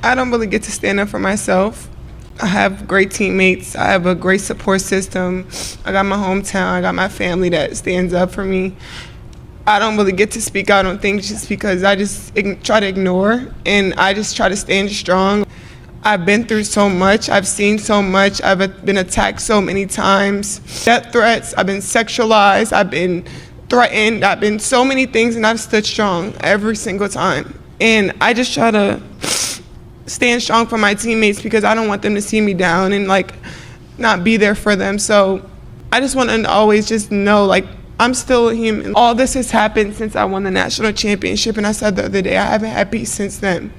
I don't really get to stand up for myself. I have great teammates. I have a great support system. I got my hometown. I got my family that stands up for me. I don't really get to speak out on things just because I just try to ignore, and I just try to stand strong. I've been through so much. I've seen so much. I've been attacked so many times. Death threats. I've been sexualized. I've been threatened. I've been so many things, and I've stood strong every single time. And I just try to stand strong for my teammates because I don't want them to see me down and like not be there for them. So I just want them to always just know, like, I'm still a human. All this has happened since I won the national championship, and I said the other day I haven't had peace since then.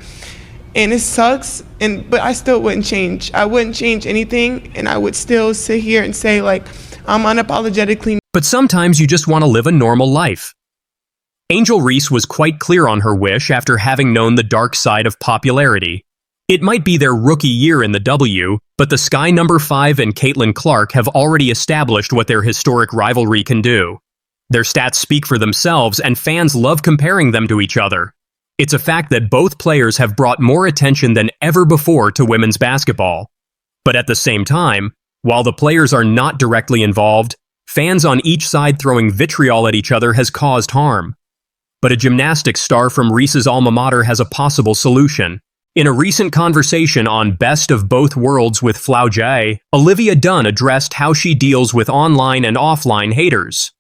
And it sucks, but I still wouldn't change. I wouldn't change anything, and I would still sit here and say, like, I'm unapologetically. But sometimes you just want to live a normal life. Angel Reese was quite clear on her wish after having known the dark side of popularity. It might be their rookie year in the W, but the Sky No. 5 and Caitlin Clark have already established what their historic rivalry can do. Their stats speak for themselves, and fans love comparing them to each other. It's a fact that both players have brought more attention than ever before to women's basketball. But at the same time, while the players are not directly involved, fans on each side throwing vitriol at each other has caused harm. But a gymnastics star from Reese's alma mater has a possible solution. In a recent conversation on Best of Both Worlds with Flau'jae, Olivia Dunne addressed how she deals with online and offline haters.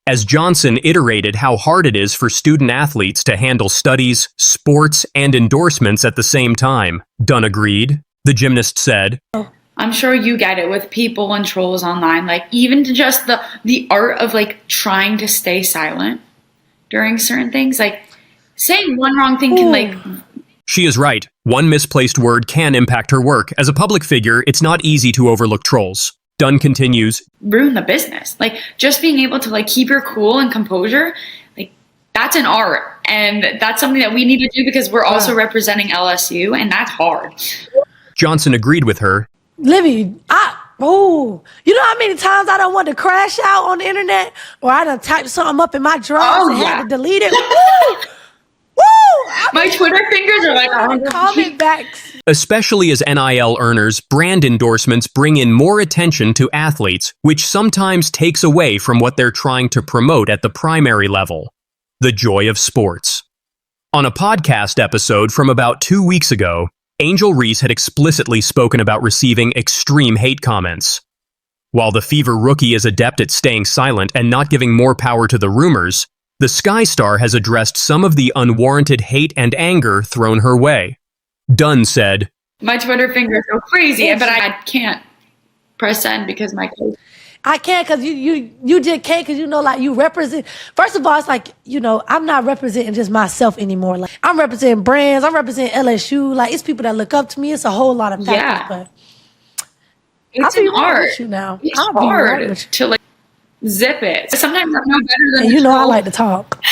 As Johnson iterated how hard it is for student athletes to handle studies, sports, and endorsements at the same time, Dunne agreed. The gymnast said, I'm sure you get it with people and trolls online, like even to just the art of like trying to stay silent during certain things, like saying one wrong thing can like... She is right. One misplaced word can impact her work. As a public figure, it's not easy to overlook trolls. Dunne continues, ruin the business. Like just being able to like keep your cool and composure, like that's an art. And that's something that we need to do because we're also representing LSU, and that's hard. Johnson agreed with her. Livy, you know how many times I don't want to crash out on the internet, or I done typed something up in my drive and had to delete it. My Twitter fingers are like comment backs. Especially as NIL earners, brand endorsements bring in more attention to athletes, which sometimes takes away from what they're trying to promote at the primary level. The joy of sports. On a podcast episode from about 2 weeks ago, Angel Reese had explicitly spoken about receiving extreme hate comments. While the Fever rookie is adept at staying silent and not giving more power to the rumors, the Sky Star has addressed some of the unwarranted hate and anger thrown her way. Dunne said, my Twitter fingers go crazy, but I can't press send because my code. I can't because you did K because you know, like you represent. First of all, it's like, you know, I'm not representing just myself anymore. Like I'm representing brands. I'm representing LSU. Like it's people that look up to me. It's a whole lot of factors. But it's an art. With you now. It's hard to like zip it. Sometimes I'm not better than and you know I like to talk.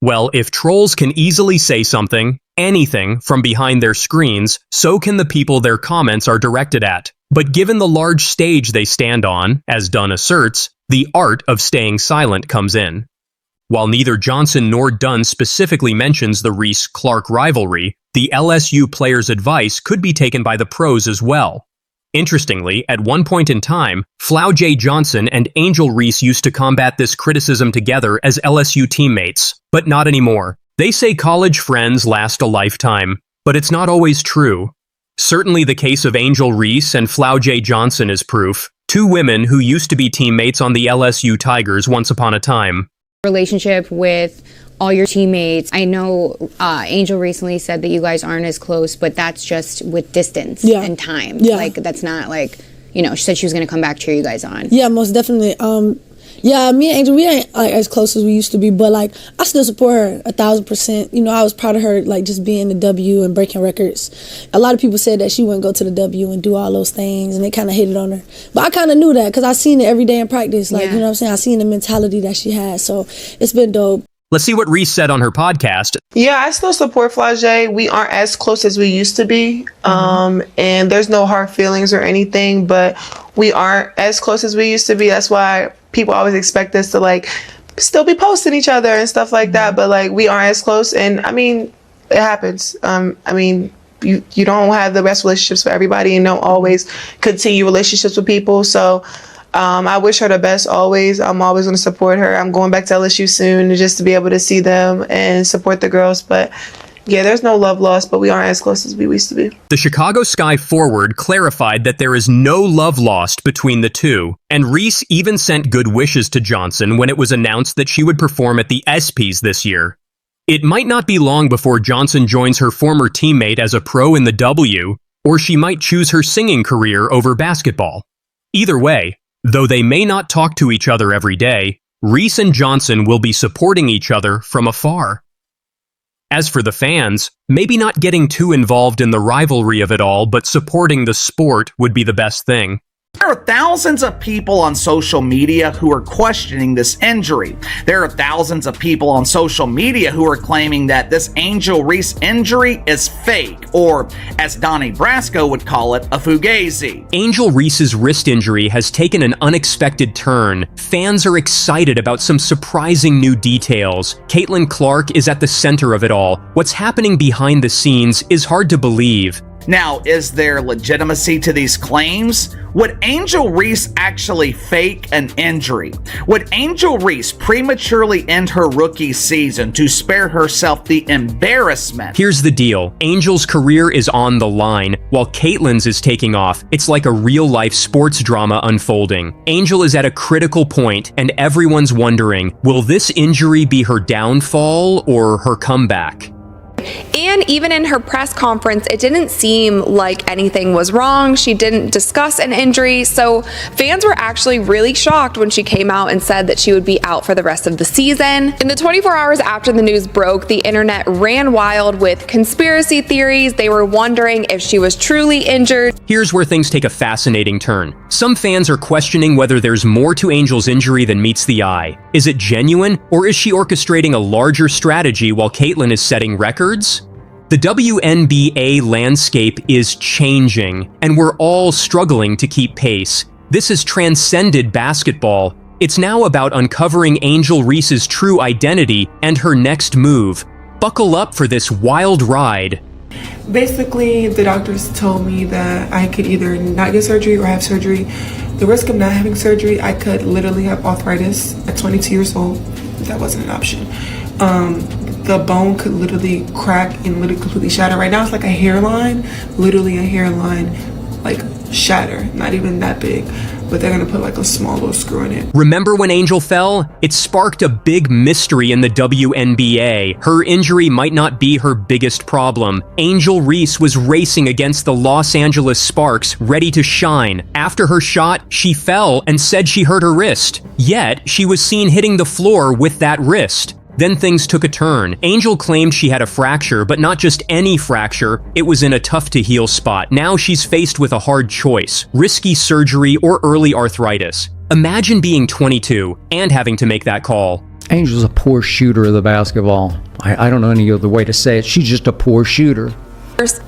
Well, if trolls can easily say something, anything, from behind their screens, so can the people their comments are directed at. But given the large stage they stand on, as Dunne asserts, the art of staying silent comes in. While neither Johnson nor Dunne specifically mentions the Reese-Clark rivalry, the LSU players' advice could be taken by the pros as well. Interestingly, at one point in time, Flau'jae Johnson and Angel Reese used to combat this criticism together as LSU teammates, but not anymore. They say college friends last a lifetime, but it's not always true. Certainly the case of Angel Reese and Flau'jae Johnson is proof. Two women who used to be teammates on the LSU Tigers once upon a time. Relationship with all your teammates. I know Angel recently said that you guys aren't as close, but that's just with distance and time. Like that's not like, you know, she said she was going to come back cheer you guys on. Yeah, most definitely. Yeah, me and Angel, we ain't like as close as we used to be, but like I still support her 1,000%. You know, I was proud of her, like just being the W and breaking records. A lot of people said that she wouldn't go to the W and do all those things, and they kind of hated on her. But I kind of knew that because I seen it every day in practice. Like, you know what I'm saying? I seen the mentality that she has, so it's been dope. Let's see what Reese said on her podcast. Yeah, I still support Flau'jae. We aren't as close as we used to be. And there's no hard feelings or anything, but we aren't as close as we used to be. That's why people always expect us to like still be posting each other and stuff like that. But like we aren't as close. And I mean, it happens. I mean, you don't have the best relationships with everybody and don't always continue relationships with people. So I wish her the best always. I'm always going to support her. I'm going back to LSU soon just to be able to see them and support the girls. But yeah, there's no love lost, but we aren't as close as we used to be. The Chicago Sky forward clarified that there is no love lost between the two, and Reese even sent good wishes to Johnson when it was announced that she would perform at the ESPYs this year. It might not be long before Johnson joins her former teammate as a pro in the W, or she might choose her singing career over basketball. Either way, though they may not talk to each other every day, Reese and Johnson will be supporting each other from afar. As for the fans, maybe not getting too involved in the rivalry of it all, but supporting the sport would be the best thing. There are thousands of people on social media who are questioning this injury. There are thousands of people on social media who are claiming that this Angel Reese injury is fake, or as Donnie Brasco would call it, a fugazi. Angel Reese's wrist injury has taken an unexpected turn. Fans are excited about some surprising new details. Caitlin Clark is at the center of it all. What's happening behind the scenes is hard to believe. Now, is there legitimacy to these claims? Would Angel Reese actually fake an injury? Would Angel Reese prematurely end her rookie season to spare herself the embarrassment? Here's the deal. Angel's career is on the line, while Caitlin's is taking off. It's like a real-life sports drama unfolding. Angel is at a critical point, and everyone's wondering, will this injury be her downfall or her comeback? And even in her press conference, it didn't seem like anything was wrong. She didn't discuss an injury. So fans were actually really shocked when she came out and said that she would be out for the rest of the season. In the 24 hours after the news broke, the internet ran wild with conspiracy theories. They were wondering if she was truly injured. Here's where things take a fascinating turn. Some fans are questioning whether there's more to Angel's injury than meets the eye. Is it genuine, or is she orchestrating a larger strategy while Caitlin is setting records? The WNBA landscape is changing, and we're all struggling to keep pace. This has transcended basketball. It's now about uncovering Angel Reese's true identity and her next move. Buckle up for this wild ride. Basically, the doctors told me that I could either not get surgery or have surgery. The risk of not having surgery, I could literally have arthritis at 22 years old. That wasn't an option. The bone could literally crack and literally completely shatter. Right now it's like a hairline, literally a hairline, like shatter, not even that big, but they're gonna put like a small little screw in it. Remember when Angel fell? It sparked a big mystery in the WNBA. Her injury might not be her biggest problem. Angel Reese was racing against the Los Angeles Sparks, ready to shine. After her shot, she fell and said she hurt her wrist. Yet, she was seen hitting the floor with that wrist. Then things took a turn. Angel claimed she had a fracture, but not just any fracture. It was in a tough-to-heal spot. Now she's faced with a hard choice: risky surgery or early arthritis. Imagine being 22 and having to make that call. Angel's a poor shooter of the basketball. I don't know any other way to say it. She's just a poor shooter.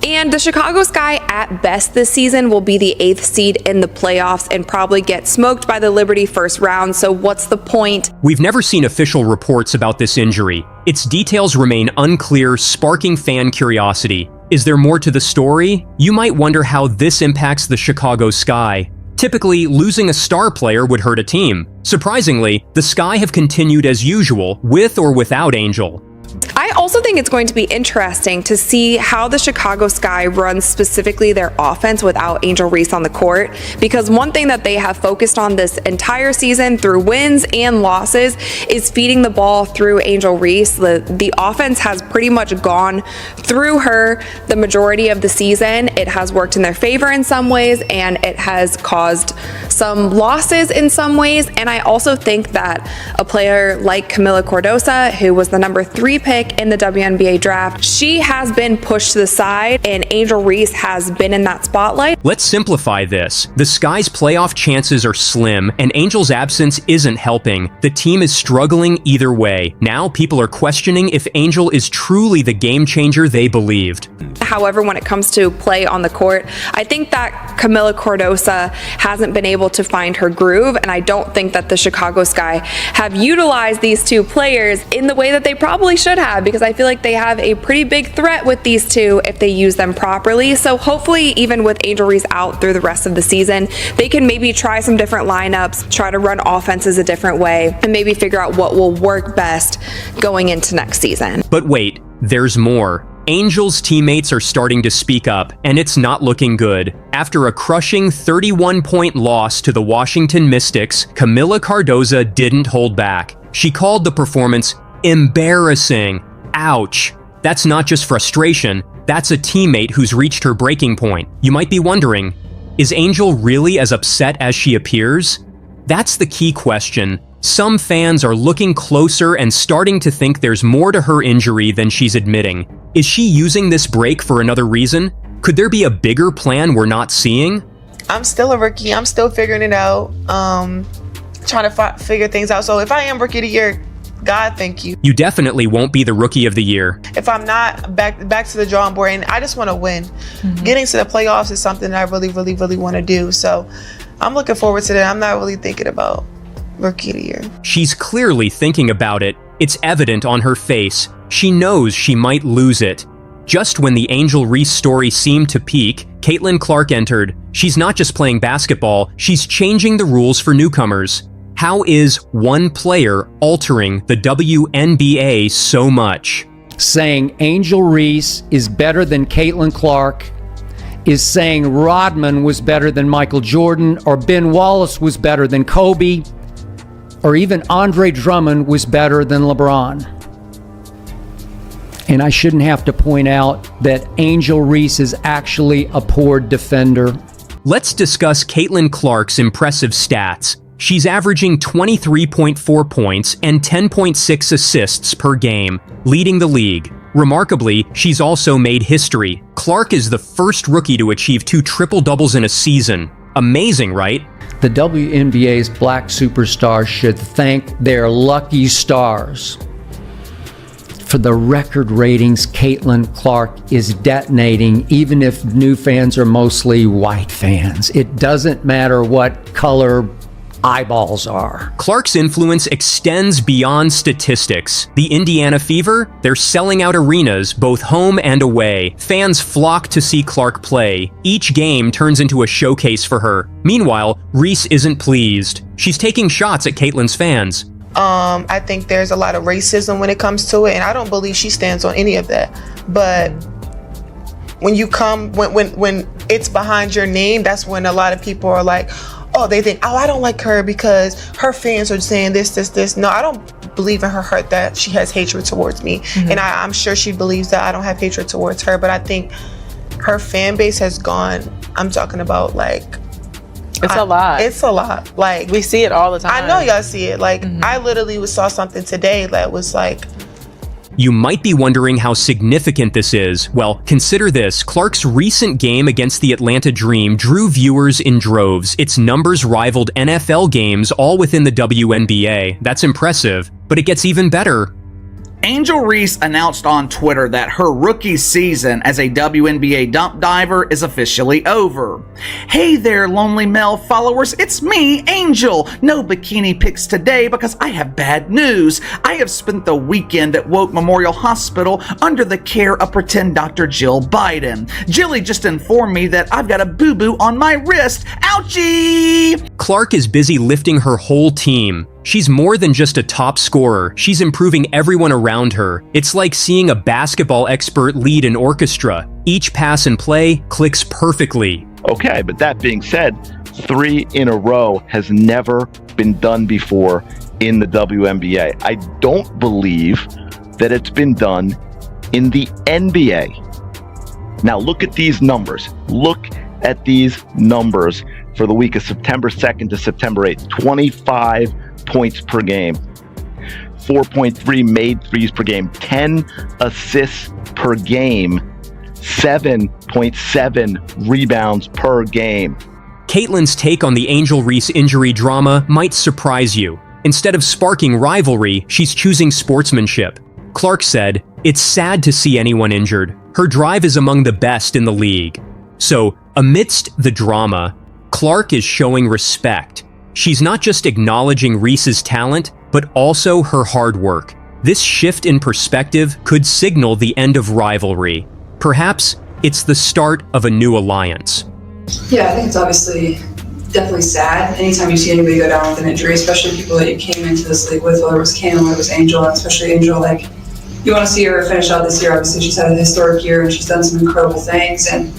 And the Chicago Sky, at best this season, will be the 8th seed in the playoffs and probably get smoked by the Liberty first round. So what's the point? We've never seen official reports about this injury. Its details remain unclear, sparking fan curiosity. Is there more to the story? You might wonder how this impacts the Chicago Sky. Typically, losing a star player would hurt a team. Surprisingly, the Sky have continued as usual, with or without Angel. I also think it's going to be interesting to see how the Chicago Sky runs specifically their offense without Angel Reese on the court, because one thing that they have focused on this entire season through wins and losses is feeding the ball through Angel Reese. The offense has pretty much gone through her the majority of the season. It has worked in their favor in some ways, and it has caused some losses in some ways. And I also think that a player like Camila Cordosa, who was the number 3 pick in the WNBA draft, she has been pushed to the side, and Angel Reese has been in that spotlight. Let's simplify this. The Sky's playoff chances are slim, and Angel's absence isn't helping. The team is struggling either way. Now people are questioning if Angel is truly the game changer they believed. However, when it comes to play on the court, I think that Camila Cordosa hasn't been able to find her groove, and I don't think that the Chicago Sky have utilized these two players in the way that they probably should have, because I feel like they have a pretty big threat with these two if they use them properly. So hopefully, even with Angel Reese out through the rest of the season, they can maybe try some different lineups, try to run offenses a different way, and maybe figure out what will work best going into next season. But wait, there's more. Angel's teammates are starting to speak up, and it's not looking good. After a crushing 31-point loss to the Washington Mystics, Camila Cardoza didn't hold back. She called the performance embarrassing. Ouch. That's not just frustration, that's a teammate who's reached her breaking point. You might be wondering, is Angel really as upset as she appears? That's the key question. Some fans are looking closer and starting to think there's more to her injury than she's admitting. Is she using this break for another reason? Could there be a bigger plan we're not seeing? I'm still a rookie. I'm still figuring it out. Trying to figure things out. So if I am rookie of the year, God, thank you. You definitely won't be the rookie of the year. If I'm not, back to the drawing board, and I just want to win. Getting to the playoffs is something that I really, really, really want to do. So I'm looking forward to that. I'm not really thinking about rookie of the year. She's clearly thinking about it. It's evident on her face. She knows she might lose it. Just when the Angel Reese story seemed to peak, Caitlin Clark entered. She's not just playing basketball, she's changing the rules for newcomers. How is one player altering the WNBA so much? Saying Angel Reese is better than Caitlin Clark is saying Rodman was better than Michael Jordan, or Ben Wallace was better than Kobe, or even Andre Drummond was better than LeBron. And I shouldn't have to point out that Angel Reese is actually a poor defender. Let's discuss Caitlin Clark's impressive stats. She's averaging 23.4 points and 10.6 assists per game, leading the league. Remarkably, she's also made history. Clark is the first rookie to achieve 2 triple-doubles in a season. Amazing, right? The WNBA's black superstars should thank their lucky stars. For the record ratings, Caitlin Clark is detonating, even if new fans are mostly white fans. It doesn't matter what color eyeballs are. Clark's influence extends beyond statistics. The Indiana Fever, they're selling out arenas, both home and away. Fans flock to see Clark play. Each game turns into a showcase for her. Meanwhile, Reese isn't pleased. She's taking shots at Caitlin's fans. I think there's a lot of racism when it comes to it, and I don't believe she stands on any of that. But when you come, when it's behind your name, that's when a lot of people are like, oh, they think, oh, I don't like her because her fans are saying this. No, I don't believe in her heart that she has hatred towards me. And I'm sure she believes that I don't have hatred towards her, but I think her fan base has gone, I'm talking about like, it's a lot. It's a lot. Like, we see it all the time. I know y'all see it. Like, I literally saw something today that was like, You might be wondering how significant this is. Well, consider this. Clark's recent game against the Atlanta Dream drew viewers in droves. Its numbers rivaled NFL games, all within the WNBA. That's impressive, but it gets even better. Angel Reese announced on Twitter that her rookie season as a WNBA dump diver is officially over. Hey there, lonely male followers, it's me, Angel. No bikini pics today because I have bad news. I have spent the weekend at Woke Memorial Hospital under the care of pretend Dr. Jill Biden. Jilly just informed me that I've got a boo-boo on my wrist. Ouchie! Clark is busy lifting her whole team. She's more than just a top scorer. She's improving everyone around her. It's like seeing a basketball expert lead an orchestra. Each pass and play clicks perfectly. Okay, but that being said, 3 in a row has never been done before in the WNBA. I don't believe that it's been done in the NBA. Now look at these numbers. Look at these numbers for the week of September 2nd to September 8th. 25 points per game, 4.3 made threes per game, 10 assists per game, 7.7 rebounds per game. Caitlin's take on the Angel Reese injury drama might surprise you. Instead of sparking rivalry, she's choosing sportsmanship. Clark said, "It's sad to see anyone injured. Her drive is among the best in the league." So, amidst the drama, Clark is showing respect. She's not just acknowledging Reese's talent, but also her hard work. This shift in perspective could signal the end of rivalry. Perhaps it's the start of a new alliance. Yeah, I think it's obviously definitely sad anytime you see anybody go down with an injury, especially people that you came into this league with, whether it was Cam, whether it was Angel, and especially Angel. Like, you want to see her finish out this year. Obviously, she's had a historic year and she's done some incredible things. And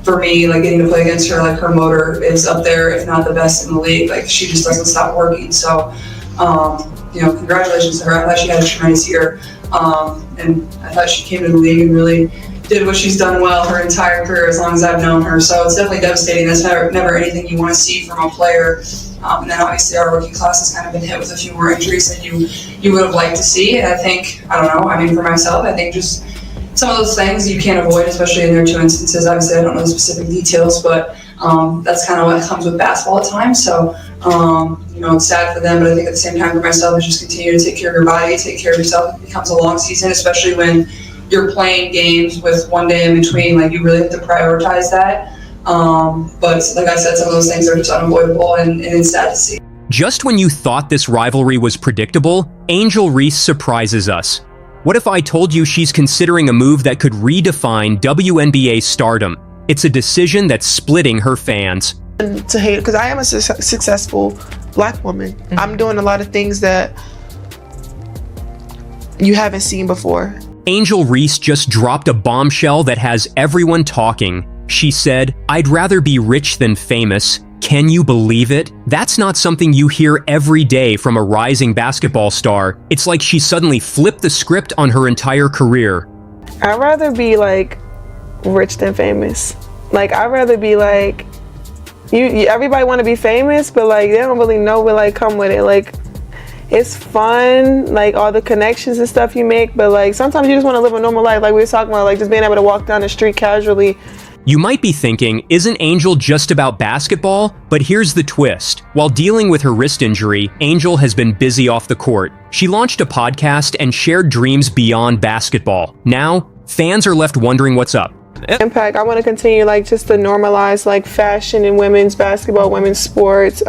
for me, like, getting to play against her, like, her motor is up there, if not the best in the league. Like, she just doesn't stop working. So, you know, congratulations to her. I thought she had a tremendous year. And I thought she came to the league and really did what she's done well her entire career as long as I've known her. So it's definitely devastating. That's never anything you want to see from a player. And then obviously our rookie class has kind of been hit with a few more injuries than you would have liked to see. And I think, I don't know, I mean, for myself, I think just some of those things you can't avoid, especially in their two instances. Obviously, I don't know the specific details, but that's kind of what comes with basketball at times. So, you know, it's sad for them, but I think at the same time for myself, is just continue to take care of your body, take care of yourself. It becomes a long season, especially when you're playing games with one day in between. Like, you really have to prioritize that. But like I said, some of those things are just unavoidable, and it's sad to see. Just when you thought this rivalry was predictable, Angel Reese surprises us. What if I told you she's considering a move that could redefine WNBA stardom? It's a decision that's splitting her fans. To hate, because I am a successful Black woman. Mm-hmm. I'm doing a lot of things that you haven't seen before. Angel Reese just dropped a bombshell that has everyone talking. She said, "I'd rather be rich than famous." Can you believe it? That's not something you hear every day from a rising basketball star. It's like she suddenly flipped the script on her entire career. I'd rather be like rich than famous. Like, I'd rather be like, everybody want to be famous, but like they don't really know what like come with it. Like, it's fun, like all the connections and stuff you make, but like sometimes you just want to live a normal life. Like we were talking about, like just being able to walk down the street casually. You might be thinking, isn't Angel just about basketball? But here's the twist. While dealing with her wrist injury, Angel has been busy off the court. She launched a podcast and shared dreams beyond basketball. Now, fans are left wondering what's up. Impact, I want to continue like just to normalize like fashion in women's basketball, women's sports,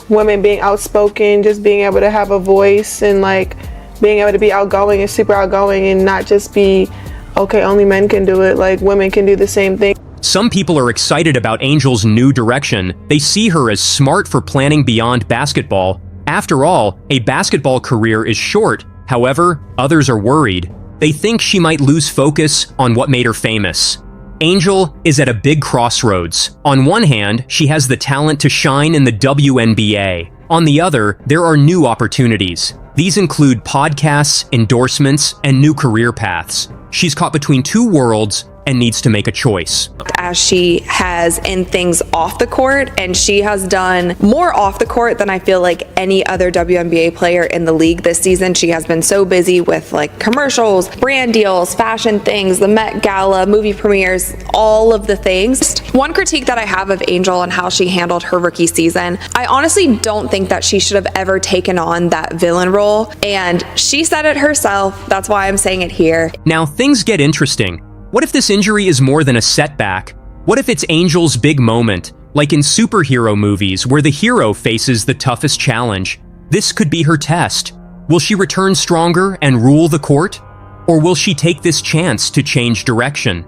women being outspoken, just being able to have a voice and like being able to be outgoing and super outgoing and not just be, okay, only men can do it, like women can do the same thing. Some people are excited about Angel's new direction. They see her as smart for planning beyond basketball. After all, a basketball career is short. However, others are worried. They think she might lose focus on what made her famous. Angel is at a big crossroads. On one hand, she has the talent to shine in the WNBA. On the other, there are new opportunities. These include podcasts, endorsements, and new career paths. She's caught between two worlds and needs to make a choice. As she has in things off the court, and she has done more off the court than I feel like any other WNBA player in the league this season. She has been so busy with like commercials, brand deals, fashion things, the Met Gala, movie premieres, all of the things. One critique that I have of Angel and how she handled her rookie season, I honestly don't think that she should have ever taken on that villain role, and she said it herself. That's why I'm saying it here. Now things get interesting. What if this injury is more than a setback? What if it's Angel's big moment, like in superhero movies where the hero faces the toughest challenge? This could be her test. Will she return stronger and rule the court? Or will she take this chance to change direction?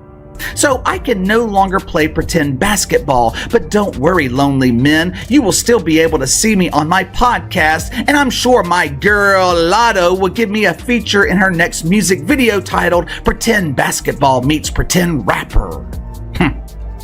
So I can no longer play pretend basketball, but don't worry, lonely men. You will still be able to see me on my podcast, and I'm sure my girl Lotto will give me a feature in her next music video titled Pretend Basketball Meets Pretend Rapper.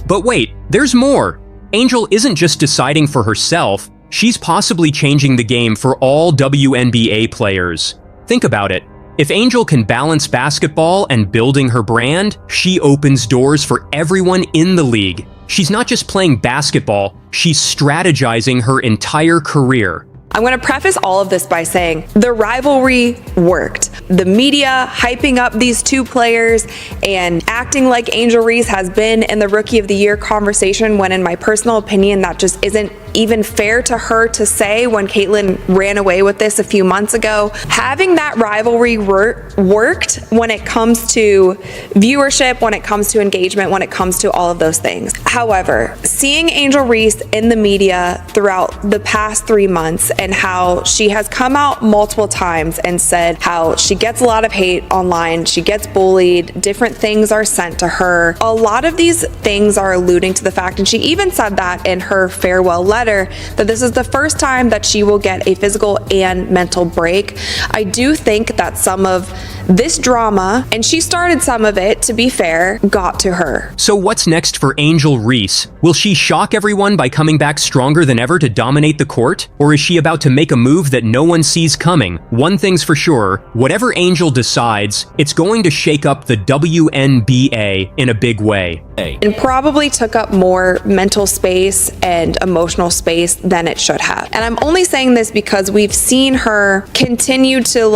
But wait, there's more. Angel isn't just deciding for herself, she's possibly changing the game for all WNBA players. Think about it. If Angel can balance basketball and building her brand, she opens doors for everyone in the league. She's not just playing basketball, she's strategizing her entire career. I'm going to preface all of this by saying the rivalry worked. The media hyping up these two players and acting like Angel Reese has been in the Rookie of the Year conversation when in my personal opinion that just isn't even fair to her to say when Caitlin ran away with this a few months ago. Having that rivalry worked when it comes to viewership, when it comes to engagement, when it comes to all of those things. However, seeing Angel Reese in the media throughout the past 3 months and how she has come out multiple times and said how she gets a lot of hate online, she gets bullied, different things are sent to her. A lot of these things are alluding to the fact, and she even said that in her farewell letter, that this is the first time that she will get a physical and mental break. I do think that some of this drama, and she started some of it, to be fair, got to her. So what's next for Angel Reese? Will she shock everyone by coming back stronger than ever to dominate the court? Or is she about to make a move that no one sees coming? One thing's for sure, whatever Angel decides, it's going to shake up the WNBA in a big way. And probably took up more mental space and emotional space than it should have. And I'm only saying this because we've seen her continue to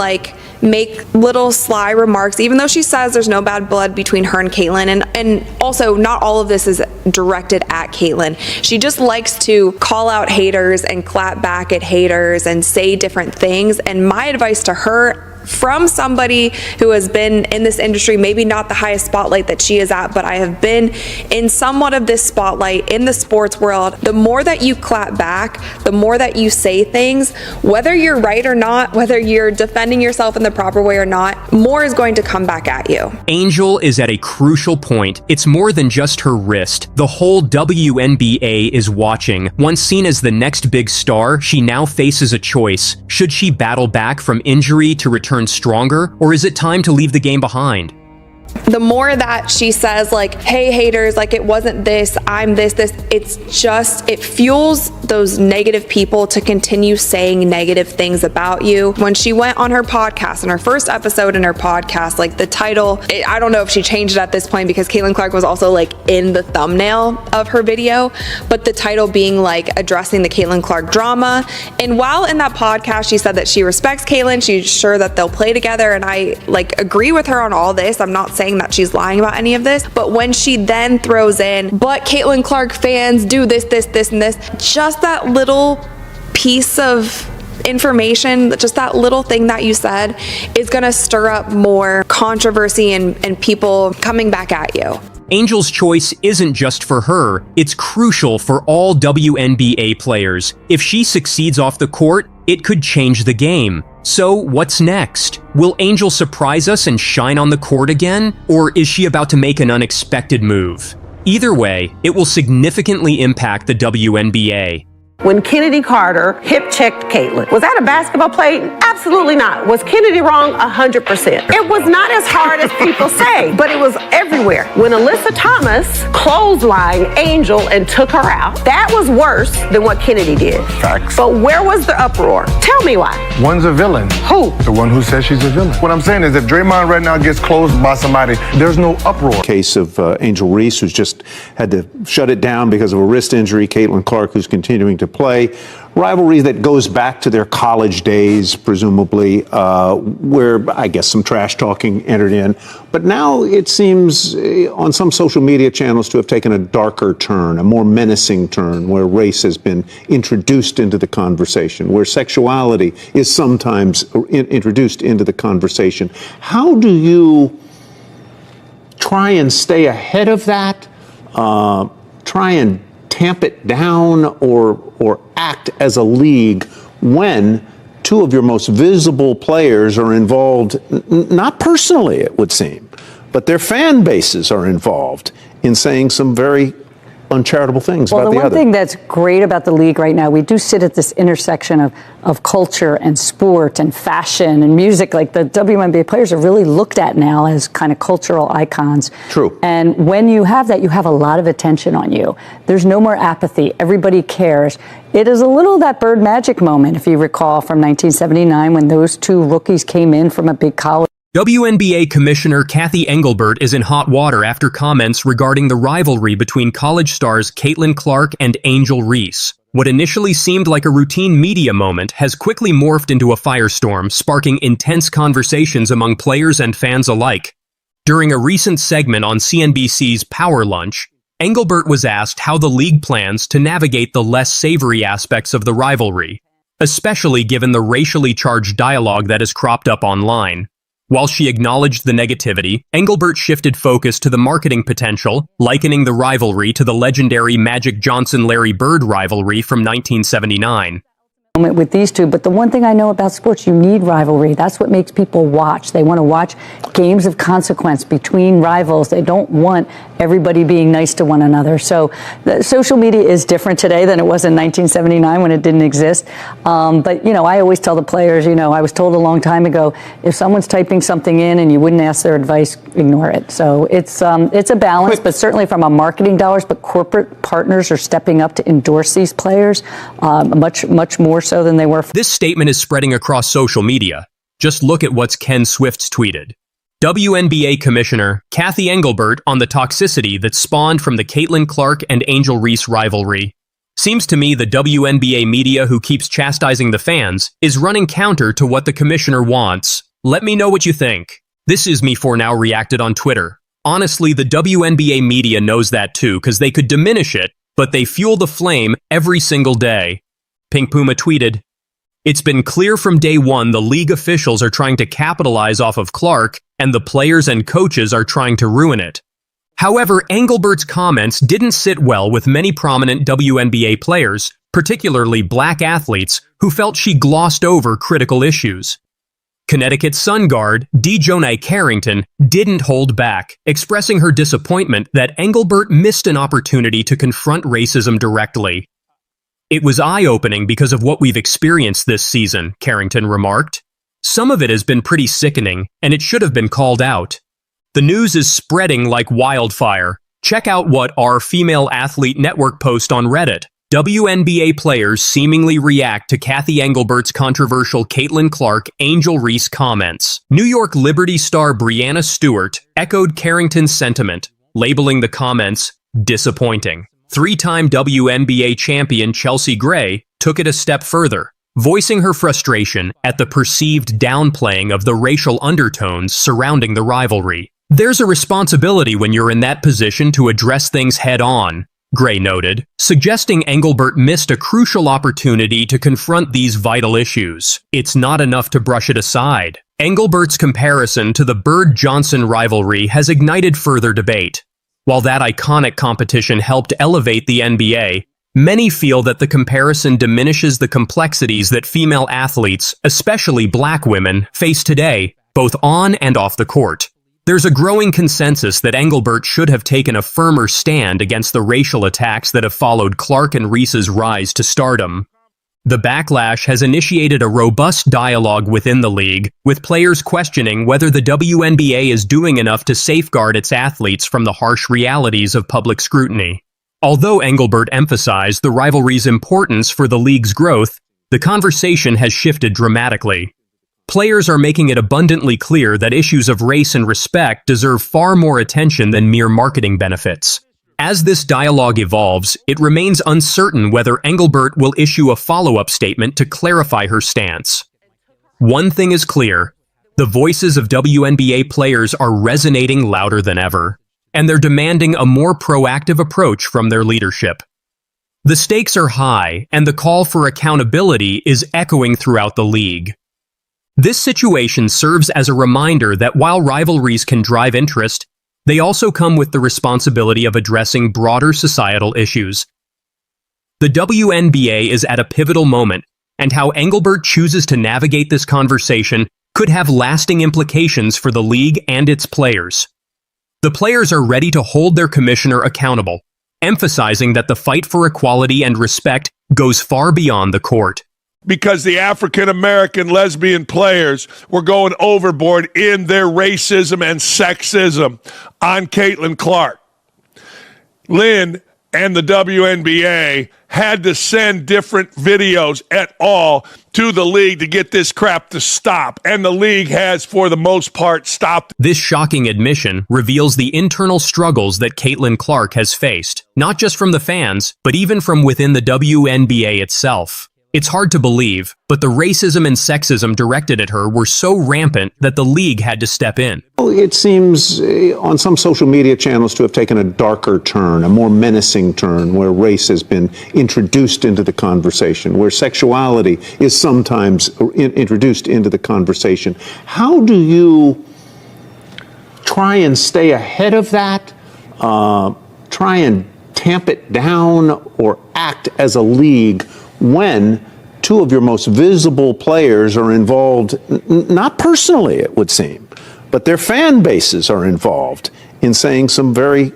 make little sly remarks, even though she says there's no bad blood between her and Caitlin. And also, not all of this is directed at Caitlin. She just likes to call out haters and clap back at haters and say different things. And my advice to her, from somebody who has been in this industry, maybe not the highest spotlight that she is at, but I have been in somewhat of this spotlight in the sports world, the more that you clap back, the more that you say things, whether you're right or not, whether you're defending yourself in the proper way or not, more is going to come back at you. Angel is at a crucial point. It's more than just her wrist. The whole WNBA is watching. Once seen as the next big star, she now faces a choice. Should she battle back from injury to return stronger, or is it time to leave the game behind? The more that she says hey haters, it wasn't this, I'm this, it fuels those negative people to continue saying negative things about you. When she went on her podcast, in her first episode in her podcast, the title, I don't know if she changed it at this point because Caitlin Clark was also in the thumbnail of her video, but the title being addressing the Caitlin Clark drama. And while in that podcast she said that she respects Caitlin, she's sure that they'll play together, and I agree with her on all this. I'm not saying that she's lying about any of this, but when she then throws in, but Caitlin Clark fans do this, and this, just that little piece of information, just that little thing that you said is going to stir up more controversy and people coming back at you. Angel's choice isn't just for her, it's crucial for all WNBA players. If she succeeds off the court, it could change the game. So what's next? Will Angel surprise us and shine on the court again? Or is she about to make an unexpected move? Either way, it will significantly impact the WNBA. When Kennedy Carter hip-checked Caitlin, was that a basketball play? Absolutely not. Was Kennedy wrong? 100%. It was not as hard as people say, but it was everywhere. When Alyssa Thomas clotheslined Angel and took her out, that was worse than what Kennedy did. Facts. But where was the uproar? Tell me why. One's a villain. Who? The one who says she's a villain. What I'm saying is if Draymond right now gets closed by somebody, there's no uproar. Case of Angel Reese, who's just had to shut it down because of a wrist injury. Caitlin Clark, who's continuing to play. Rivalry that goes back to their college days, presumably, where I guess some trash talking entered in. But now it seems on some social media channels to have taken a darker turn, a more menacing turn, where race has been introduced into the conversation, where sexuality is sometimes introduced into the conversation. How do you try and stay ahead of that? Try and tamp it down or act as a league when two of your most visible players are involved, not personally, it would seem, but their fan bases are involved in saying some very uncharitable things about the other. Well, the one thing that's great about the league right now, we do sit at this intersection of culture and sport and fashion and music. Like the WNBA players are really looked at now as kind of cultural icons. True. And when you have that, you have a lot of attention on you. There's no more apathy. Everybody cares. It is a little that Bird Magic moment, if you recall, from 1979 when those two rookies came in from a big college. WNBA Commissioner Kathy Engelbert is in hot water after comments regarding the rivalry between college stars Caitlin Clark and Angel Reese. What initially seemed like a routine media moment has quickly morphed into a firestorm, sparking intense conversations among players and fans alike. During a recent segment on CNBC's Power Lunch, Engelbert was asked how the league plans to navigate the less savory aspects of the rivalry, especially given the racially charged dialogue that has cropped up online. While she acknowledged the negativity, Engelbert shifted focus to the marketing potential, likening the rivalry to the legendary Magic Johnson-Larry Bird rivalry from 1979. With these two, but the one thing I know about sports, you need rivalry. That's what makes people watch. They want to watch games of consequence between rivals. They don't want everybody being nice to one another. So the social media is different today than it was in 1979 when it didn't exist. But, you know, I always tell the players, you know, I was told a long time ago, if someone's typing something in and you wouldn't ask their advice, ignore it. So it's a balance, but certainly from a marketing dollars, but corporate partners are stepping up to endorse these players much more so than they were. This statement is spreading across social media. Just look at what's Ken Swift's tweeted. WNBA Commissioner Kathy Engelbert on the toxicity that spawned from the Caitlin Clark and Angel Reese rivalry. Seems to me the WNBA media who keeps chastising the fans is running counter to what the commissioner wants. Let me know what you think. This is Me For Now reacted on Twitter. Honestly, the WNBA media knows that too, because they could diminish it, but they fuel the flame every single day. Pink Puma tweeted, "It's been clear from day one the league officials are trying to capitalize off of Clark, and the players and coaches are trying to ruin it." However, Engelbert's comments didn't sit well with many prominent WNBA players, particularly black athletes, who felt she glossed over critical issues. Connecticut Sun guard Flau'jae Carrington didn't hold back, expressing her disappointment that Engelbert missed an opportunity to confront racism directly. "It was eye-opening because of what we've experienced this season," Carrington remarked. "Some of it has been pretty sickening, and it should have been called out. The news is spreading like wildfire. Check out what our Female Athlete Network post on Reddit. WNBA players seemingly react to Kathy Engelbert's controversial Caitlin Clark Angel Reese comments. New York Liberty star Breanna Stewart echoed Carrington's sentiment, labeling the comments disappointing. Three-time WNBA champion Chelsea Gray took it a step further, voicing her frustration at the perceived downplaying of the racial undertones surrounding the rivalry. "There's a responsibility when you're in that position to address things head-on," Gray noted, suggesting Engelbert missed a crucial opportunity to confront these vital issues. "It's not enough to brush it aside." Engelbert's comparison to the Bird-Johnson rivalry has ignited further debate. While that iconic competition helped elevate the NBA, many feel that the comparison diminishes the complexities that female athletes, especially black women, face today, both on and off the court. There's a growing consensus that Engelbert should have taken a firmer stand against the racial attacks that have followed Clark and Reese's rise to stardom. The backlash has initiated a robust dialogue within the league, with players questioning whether the WNBA is doing enough to safeguard its athletes from the harsh realities of public scrutiny. Although Engelbert emphasized the rivalry's importance for the league's growth, the conversation has shifted dramatically. Players are making it abundantly clear that issues of race and respect deserve far more attention than mere marketing benefits. As this dialogue evolves, it remains uncertain whether Engelbert will issue a follow-up statement to clarify her stance. One thing is clear: the voices of WNBA players are resonating louder than ever, and they're demanding a more proactive approach from their leadership. The stakes are high, and the call for accountability is echoing throughout the league. This situation serves as a reminder that while rivalries can drive interest, they also come with the responsibility of addressing broader societal issues. The WNBA is at a pivotal moment, and how Engelbert chooses to navigate this conversation could have lasting implications for the league and its players. The players are ready to hold their commissioner accountable, emphasizing that the fight for equality and respect goes far beyond the court. Because the African-American lesbian players were going overboard in their racism and sexism on Caitlin Clark. Lynn and the WNBA had to send different videos et al. To the league to get this crap to stop, and the league has, for the most part, stopped. This shocking admission reveals the internal struggles that Caitlin Clark has faced, not just from the fans, but even from within the WNBA itself. It's hard to believe, but the racism and sexism directed at her were so rampant that the league had to step in. It seems on some social media channels to have taken a darker turn, a more menacing turn, where race has been introduced into the conversation, where sexuality is sometimes introduced into the conversation. How do you try and stay ahead of that, try and tamp it down, or act as a league when two of your most visible players are involved, not personally, it would seem, but their fan bases are involved in saying some very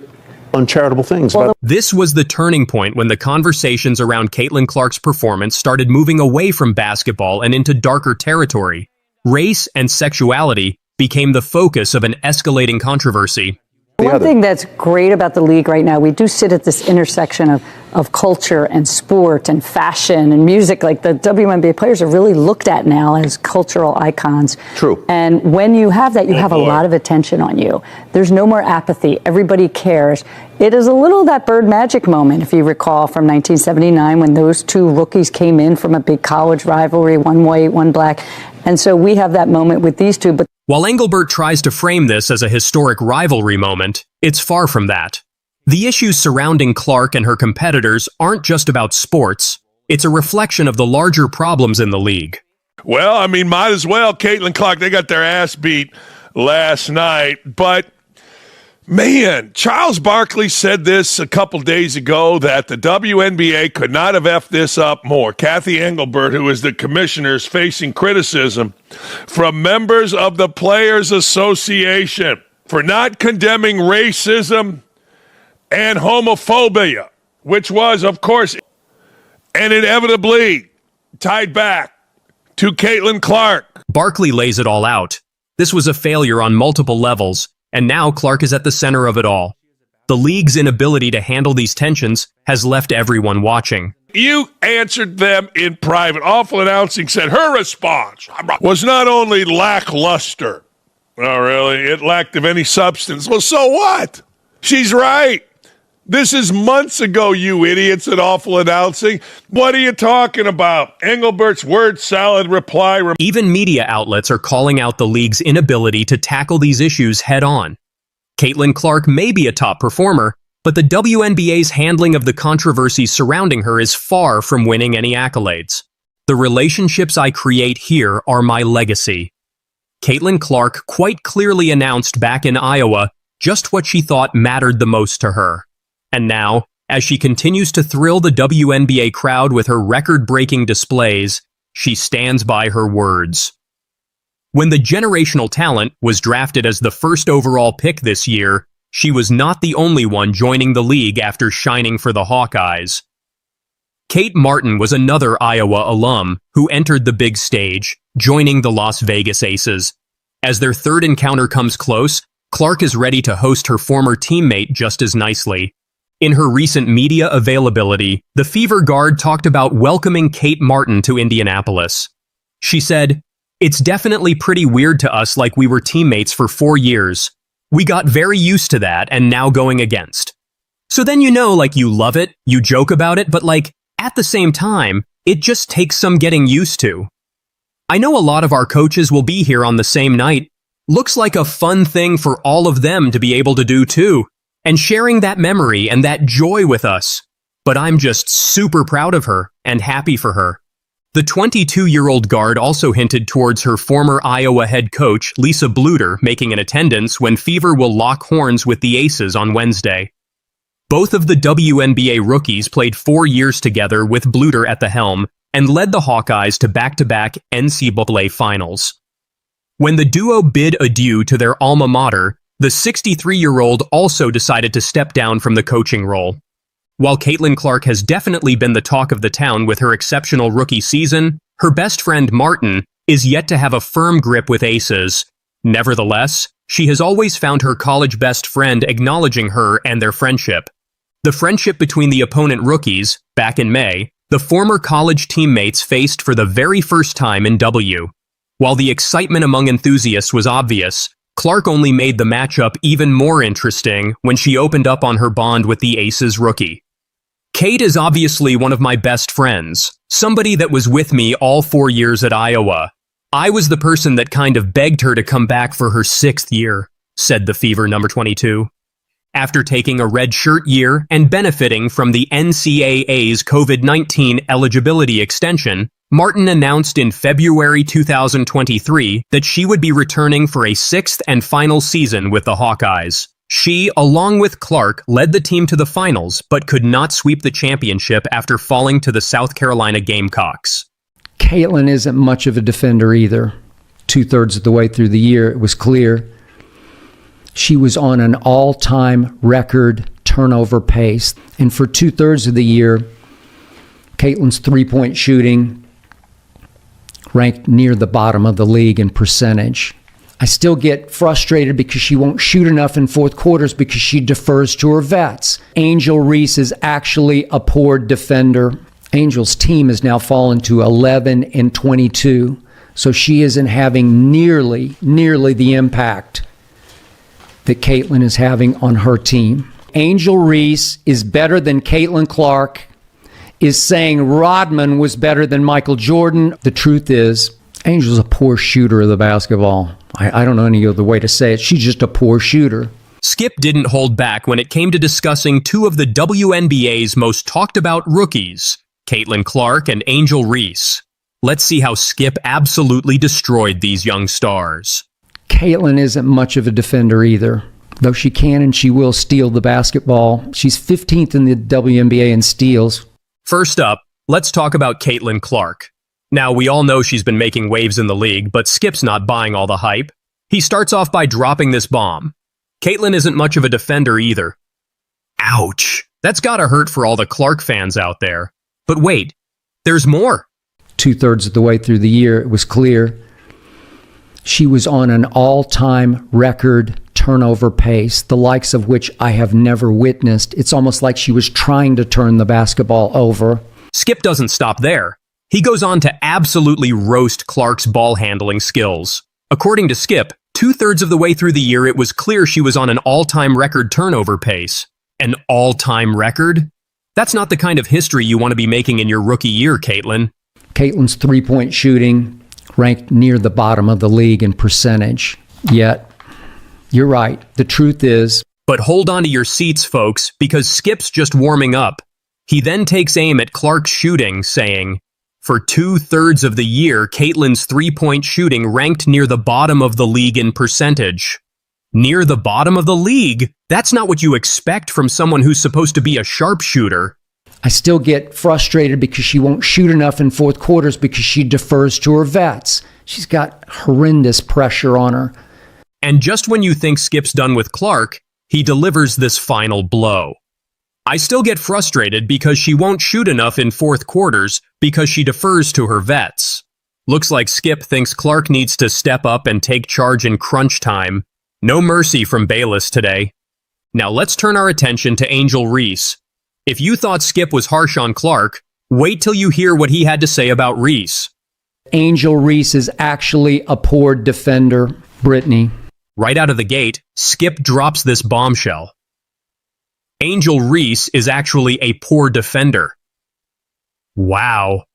uncharitable things? This was the turning point when the conversations around Caitlin Clark's performance started moving away from basketball and into darker territory. Race and sexuality became the focus of an escalating controversy. One thing that's great about the league right now, we do sit at this intersection of culture and sport and fashion and music. Like, the WNBA players are really looked at now as cultural icons. True. And when you have that, you have a lot of attention on you. There's no more apathy. Everybody cares. It is a little that Bird Magic moment, if you recall, from 1979 when those two rookies came in from a big college rivalry, one white, one black. And so we have that moment with these two. But while Engelbert tries to frame this as a historic rivalry moment, it's far from that. The issues surrounding Clark and her competitors aren't just about sports. It's a reflection of the larger problems in the league. Well, I mean, might as well. Caitlin Clark, they got their ass beat last night. But, man, Charles Barkley said this a couple days ago, that the WNBA could not have effed this up more. Kathy Engelbert, who is the commissioner, is facing criticism from members of the Players Association for not condemning racism and homophobia, which was, of course, and inevitably tied back to Caitlin Clark. Barkley lays it all out. This was a failure on multiple levels, and now Clark is at the center of it all. The league's inability to handle these tensions has left everyone watching. You answered them in private. Awful Announcing said her response was not only lackluster. Oh, really? It lacked of any substance. Well, so what? She's right. This is months ago, you idiots at Awful Announcing. What are you talking about? Engelbert's word salad reply. Even media outlets are calling out the league's inability to tackle these issues head on. Caitlin Clark may be a top performer, but the WNBA's handling of the controversies surrounding her is far from winning any accolades. The relationships I create here are my legacy. Caitlin Clark quite clearly announced back in Iowa just what she thought mattered the most to her. And now, as she continues to thrill the WNBA crowd with her record-breaking displays, she stands by her words. When the generational talent was drafted as the first overall pick this year, she was not the only one joining the league after shining for the Hawkeyes. Kate Martin was another Iowa alum who entered the big stage, joining the Las Vegas Aces. As their third encounter comes close, Clark is ready to host her former teammate just as nicely. In her recent media availability, the Fever Guard talked about welcoming Kate Martin to Indianapolis. She said, "It's definitely pretty weird to us, like we were teammates for 4 years. We got very used to that and now going against." So then like you love it, you joke about it, but at the same time, it just takes some getting used to. I know a lot of our coaches will be here on the same night. Looks like a fun thing for all of them to be able to do too, and sharing that memory and that joy with us. But I'm just super proud of her and happy for her. The 22-year-old guard also hinted towards her former Iowa head coach, Lisa Bluter, making an attendance when Fever will lock horns with the Aces on Wednesday. Both of the WNBA rookies played 4 years together with Bluter at the helm and led the Hawkeyes to back-to-back NCAA finals. When the duo bid adieu to their alma mater, the 63-year-old also decided to step down from the coaching role. While Caitlin Clark has definitely been the talk of the town with her exceptional rookie season, her best friend Martin is yet to have a firm grip with Aces. Nevertheless, she has always found her college best friend acknowledging her and their friendship. The friendship between the opponent rookies, back in May, the former college teammates faced for the very first time in W. While the excitement among enthusiasts was obvious, Clark only made the matchup even more interesting when she opened up on her bond with the Aces rookie. Kate is obviously one of my best friends, somebody that was with me all 4 years at Iowa. I was the person that kind of begged her to come back for her 6th year, said the Fever number 22. After taking a red shirt year and benefiting from the NCAA's COVID-19 eligibility extension, Martin announced in February 2023 that she would be returning for a 6th and final season with the Hawkeyes. She, along with Clark, led the team to the finals, but could not sweep the championship after falling to the South Carolina Gamecocks. Caitlin isn't much of a defender either. 2/3 of the way through the year, it was clear she was on an all-time record turnover pace. And for 2/3 of the year, Caitlin's three-point shooting ranked near the bottom of the league in percentage. I still get frustrated because she won't shoot enough in fourth quarters because she defers to her vets. Angel Reese is actually a poor defender. Angel's team has now fallen to 11-22, so she isn't having nearly the impact that Caitlin is having on her team. Angel Reese is better than Caitlin Clark, is saying Rodman was better than Michael Jordan. The truth is, Angel's a poor shooter of the basketball. I don't know any other way to say it. She's just a poor shooter. Skip didn't hold back when it came to discussing two of the WNBA's most talked about rookies, Caitlin Clark and Angel Reese. Let's see how Skip absolutely destroyed these young stars. Caitlin isn't much of a defender either, though she can and she will steal the basketball. She's 15th in the WNBA in steals. First up, let's talk about Caitlin Clark. Now, we all know she's been making waves in the league, but Skip's not buying all the hype. He starts off by dropping this bomb. Caitlin isn't much of a defender either. Ouch. That's gotta hurt for all the Clark fans out there. But wait, there's more. 2/3 of the way through the year, it was clear she was on an all-time record turnover pace, the likes of which I have never witnessed. It's almost like she was trying to turn the basketball over. Skip doesn't stop there. He goes on to absolutely roast Clark's ball handling skills. According to Skip, 2/3 of the way through the year, it was clear she was on an all-time record turnover pace. An all-time record? That's not the kind of history you want to be making in your rookie year, Caitlin. Caitlin's three-point shooting ranked near the bottom of the league in percentage. Yet, you're right. The truth is... But hold on to your seats, folks, because Skip's just warming up. He then takes aim at Clark's shooting, saying, for 2/3 of the year, Caitlin's three-point shooting ranked near the bottom of the league in percentage. Near the bottom of the league? That's not what you expect from someone who's supposed to be a sharpshooter. I still get frustrated because she won't shoot enough in fourth quarters because she defers to her vets. She's got horrendous pressure on her. And just when you think Skip's done with Clark, he delivers this final blow. I still get frustrated because she won't shoot enough in fourth quarters because she defers to her vets. Looks like Skip thinks Clark needs to step up and take charge in crunch time. No mercy from Bayless today. Now let's turn our attention to Angel Reese. If you thought Skip was harsh on Clark, wait till you hear what he had to say about Reese. Angel Reese is actually a poor defender, Brittany. Right out of the gate, Skip drops this bombshell. Angel Reese is actually a poor defender. Wow.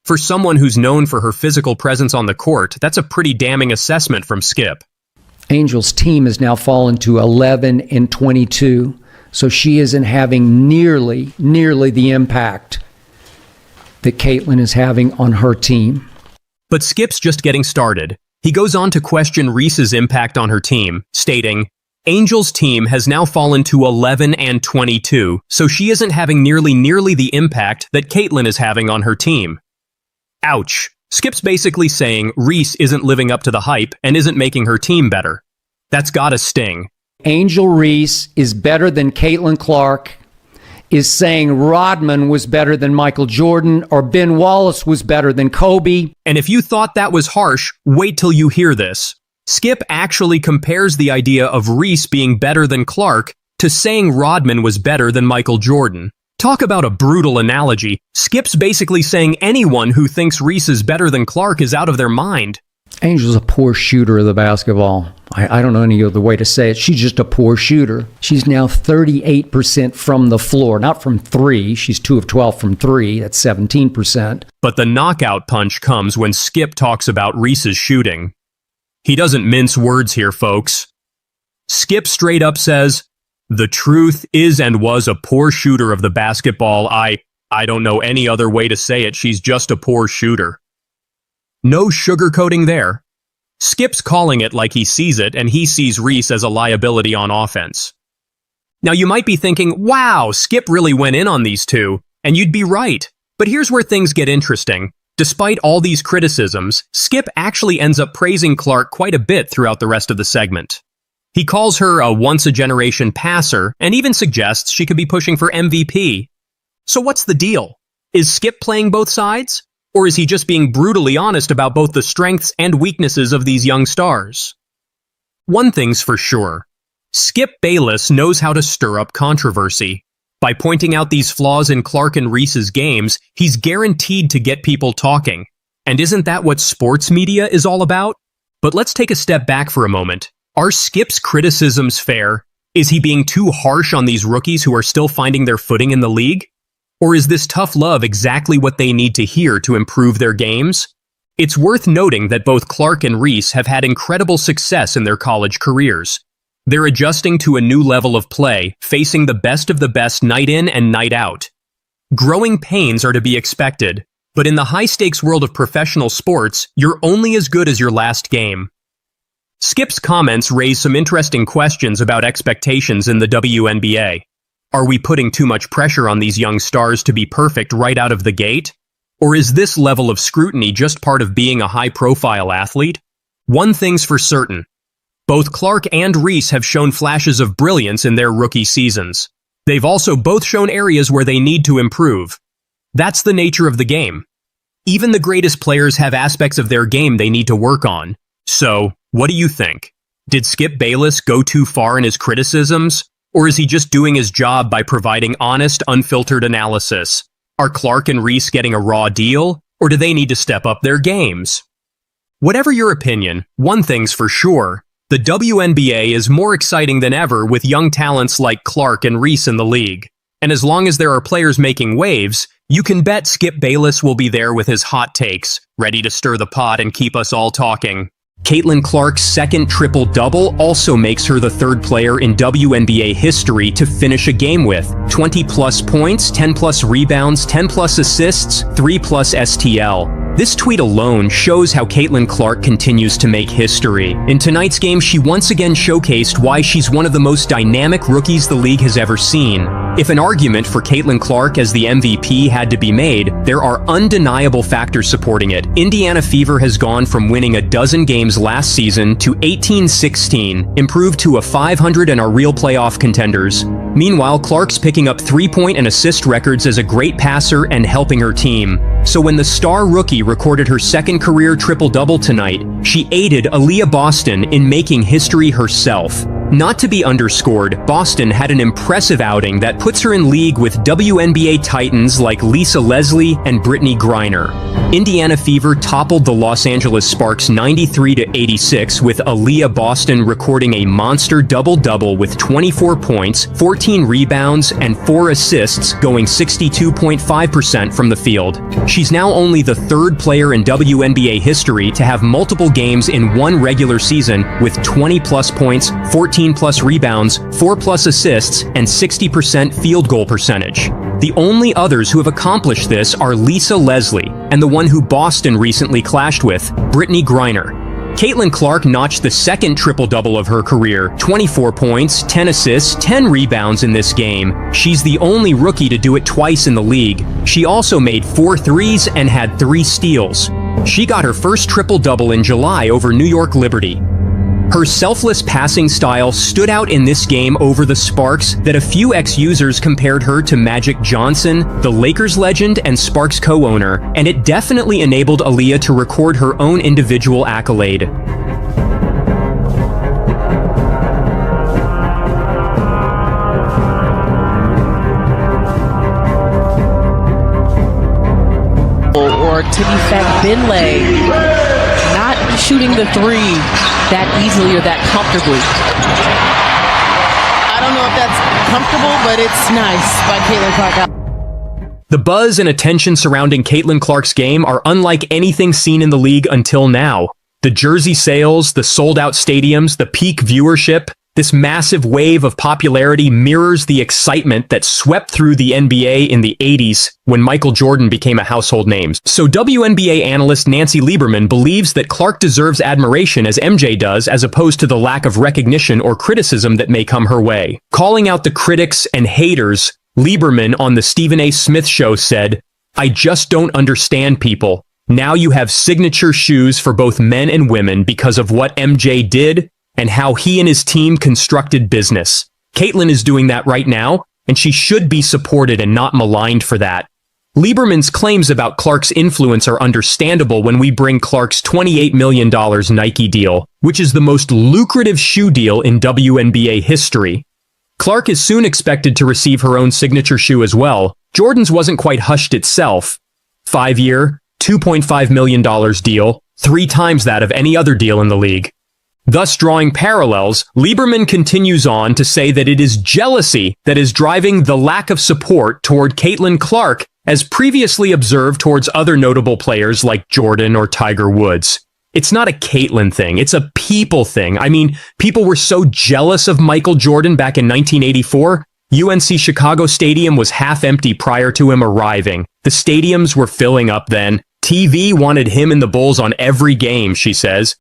For someone who's known for her physical presence on the court, that's a pretty damning assessment from Skip. Angel's team has now fallen to 11-22, so she isn't having nearly the impact that Caitlin is having on her team. But Skip's just getting started. He goes on to question Reese's impact on her team, stating, Angel's team has now fallen to 11-22, so she isn't having nearly the impact that Caitlin is having on her team. Ouch. Skip's basically saying Reese isn't living up to the hype and isn't making her team better. That's gotta sting. Angel Reese is better than Caitlin Clark, is saying Rodman was better than Michael Jordan or Ben Wallace was better than Kobe. And if you thought that was harsh, wait till you hear this. Skip actually compares the idea of Reese being better than Clark to saying Rodman was better than Michael Jordan. Talk about a brutal analogy. Skip's basically saying anyone who thinks Reese is better than Clark is out of their mind. Angel's a poor shooter of the basketball. I don't know any other way to say it. She's just a poor shooter. She's now 38% from the floor, not from three. She's 2 of 12 from three. That's 17%. But the knockout punch comes when Skip talks about Reese's shooting. He doesn't mince words here, folks. Skip straight up says, "The truth is and was a poor shooter of the basketball. I don't know any other way to say it. She's just a poor shooter." No sugarcoating there. Skip's calling it like he sees it, and he sees Reese as a liability on offense. Now you might be thinking, wow, Skip really went in on these two, and you'd be right. But here's where things get interesting. Despite all these criticisms, Skip actually ends up praising Clark quite a bit throughout the rest of the segment. He calls her a once-a-generation passer, and even suggests she could be pushing for MVP. So what's the deal? Is Skip playing both sides? Or is he just being brutally honest about both the strengths and weaknesses of these young stars? One thing's for sure. Skip Bayless knows how to stir up controversy. By pointing out these flaws in Clark and Reese's games, he's guaranteed to get people talking. And isn't that what sports media is all about? But let's take a step back for a moment. Are Skip's criticisms fair? Is he being too harsh on these rookies who are still finding their footing in the league? Or is this tough love exactly what they need to hear to improve their games? It's worth noting that both Clark and Reese have had incredible success in their college careers. They're adjusting to a new level of play, facing the best of the best night in and night out. Growing pains are to be expected, but in the high-stakes world of professional sports, you're only as good as your last game. Skip's comments raise some interesting questions about expectations in the WNBA. Are we putting too much pressure on these young stars to be perfect right out of the gate? Or is this level of scrutiny just part of being a high-profile athlete? One thing's for certain. Both Clark and Reese have shown flashes of brilliance in their rookie seasons. They've also both shown areas where they need to improve. That's the nature of the game. Even the greatest players have aspects of their game they need to work on. So, what do you think? Did Skip Bayless go too far in his criticisms? Or is he just doing his job by providing honest, unfiltered analysis? Are Clark and Reese getting a raw deal? Or do they need to step up their games? Whatever your opinion, one thing's for sure. The WNBA is more exciting than ever with young talents like Clark and Reese in the league. And as long as there are players making waves, you can bet Skip Bayless will be there with his hot takes, ready to stir the pot and keep us all talking. Caitlin Clark's second triple-double also makes her the third player in WNBA history to finish a game with 20-plus points, 10-plus rebounds, 10-plus assists, 3-plus STL. This tweet alone shows how Caitlin Clark continues to make history. In tonight's game, she once again showcased why she's one of the most dynamic rookies the league has ever seen. If an argument for Caitlin Clark as the MVP had to be made, there are undeniable factors supporting it. Indiana Fever has gone from winning a dozen games last season to 18-16, improved to a 500 and are real playoff contenders. Meanwhile, Clark's picking up 3-point and assist records as a great passer and helping her team. So when the star rookie recorded her second career triple-double tonight, she aided Aaliyah Boston in making history herself. Not to be underscored, Boston had an impressive outing that puts her in league with WNBA titans like Lisa Leslie and Brittany Griner. Indiana Fever toppled the Los Angeles Sparks 93-86 with Aaliyah Boston recording a monster double-double with 24 points, 14 rebounds, and 4 assists, going 62.5% from the field. She's now only the third player in WNBA history to have multiple games in one regular season with 20-plus points, 14-plus rebounds, 4-plus assists, and 60% field goal percentage. The only others who have accomplished this are Lisa Leslie and the one who Boston recently clashed with, Brittany Griner. Caitlin Clark notched the second triple-double of her career, 24 points, 10 assists, 10 rebounds in this game. She's the only rookie to do it twice in the league. She also made 4 threes and had 3 steals. She got her first triple-double in July over New York Liberty. Her selfless passing style stood out in this game over the Sparks that a few ex-users compared her to Magic Johnson, the Lakers legend and Sparks co-owner, and it definitely enabled Aaliyah to record her own individual accolade. Or Tibby Fat Binlay. Not shooting the three that easily or that comfortably. I don't know if that's comfortable, but it's nice by Caitlin Clark. The buzz and attention surrounding Caitlin Clark's game are unlike anything seen in the league until now. The jersey sales, the sold-out stadiums, the peak viewership, this massive wave of popularity mirrors the excitement that swept through the NBA in the 80s when Michael Jordan became a household name. So WNBA analyst Nancy Lieberman believes that Clark deserves admiration as MJ does, as opposed to the lack of recognition or criticism that may come her way. Calling out the critics and haters, Lieberman on the Stephen A. Smith Show said, "I just don't understand people. Now you have signature shoes for both men and women because of what MJ did and how he and his team constructed business. Caitlin is doing that right now, and she should be supported and not maligned for that." Lieberman's claims about Clark's influence are understandable when we bring Clark's $28 million Nike deal, which is the most lucrative shoe deal in WNBA history. Clark is soon expected to receive her own signature shoe as well. Jordan's wasn't quite hushed itself. 5-year, $2.5 million deal, 3 times that of any other deal in the league. Thus drawing parallels, Lieberman continues on to say that it is jealousy that is driving the lack of support toward Caitlin Clark as previously observed towards other notable players like Jordan or Tiger Woods. It's not a Caitlin thing, it's a people thing. I mean, people were so jealous of Michael Jordan back in 1984. UNC Chicago Stadium was half empty prior to him arriving. The stadiums were filling up then. TV wanted him and the Bulls on every game, she says.